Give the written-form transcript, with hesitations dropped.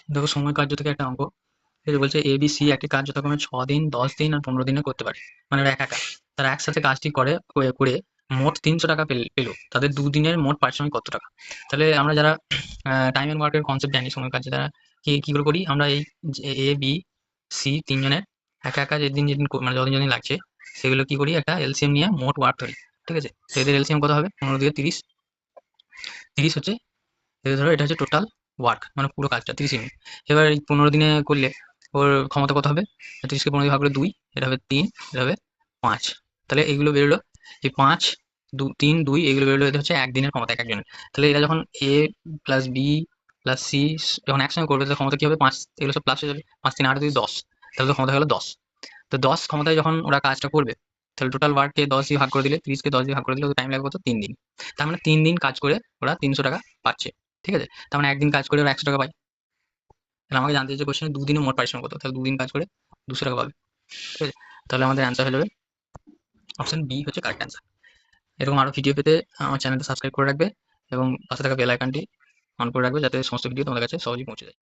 দেখো সময় কার্য থেকে একটা অঙ্ক। ঠিক আছে, বলছে ABC একটি কাজ যথাক্রমে 6 দিন, 10 দিন আর 15 দিনে করতে পারে। মানে ওরা একা একা, তারা একসাথে কাজটি করে করে করে মোট 300 টাকা পেলো, তাদের দুদিনের মোট পারিশ্রমিক কত টাকা? তাহলে আমরা যারা টাইম এন্ড ওয়ার্কের কনসেপ্ট জানি, সময় কাজে তারা কি করে করি আমরা, এই A B C তিনজনের একা একা যেদিন যেদিন মানে যতদিন যতদিন লাগছে সেগুলো কি করি, একটা এলসিএম নিয়ে মোট ওয়ার্ক ধরি। ঠিক আছে, তো এদের এলসিএম কত হবে? 15 দিয়ে 30, 30 হচ্ছে, এই ধরো এটা হচ্ছে টোটাল ওয়ার্ক, মানে পুরো কাজটা 30 মিনিট। এবার এই 15 দিনে করলে ওর ক্ষমতা কত হবে? 30কে 15 দিয়ে ভাগ করলে 2, এটা হবে 3, এটা হবে 5। তাহলে এইগুলো বেরোলো, এই 5, 3, 2 এগুলো বেরোলো, এটা হচ্ছে একদিনের ক্ষমতা এক একজনের। তাহলে এরা যখন A plus B plus C যখন একসঙ্গে করবে, তাহলে ক্ষমতা কি হবে? 5, এগুলো সব প্লাস হয়ে যাবে, 5 3 8 2 10, তাহলে তো ক্ষমতা হলো 10। তো 10 ক্ষমতায় যখন ওরা কাজটা করবে, তাহলে টোটাল ওয়ার্ককে 10 দিয়ে ভাগ করে দিলে, 30কে 10 দিয়ে ভাগ করে দিলে টাইম লাগবে কত? 3 দিন। তার মানে 3 দিন কাজ করে ওরা 300 টাকা পাচ্ছে। ঠিক আছে, তার মানে একদিন কাজ করে ওরা 100 টাকা পায়। তাহলে আমাকে জানতে চাইছে কোশ্চেনে দুদিনে মোট পারিশ্রমিক কত, তাহলে দুদিন কাজ করে 200 টাকা পাবে। ঠিক আছে, তাহলে আমাদের অ্যান্সার হয়ে যাবে অপশন বি হচ্ছে কারেক্ট অ্যান্সার। এরকম আরো ভিডিও পেতে আমার চ্যানেলটা সাবস্ক্রাইব করে রাখবে এবং পাশে থাকা বেল আইকনটি অন করে রাখবে, যাতে সমস্ত ভিডিও তোমাদের কাছে সহজেই পৌঁছে যায়।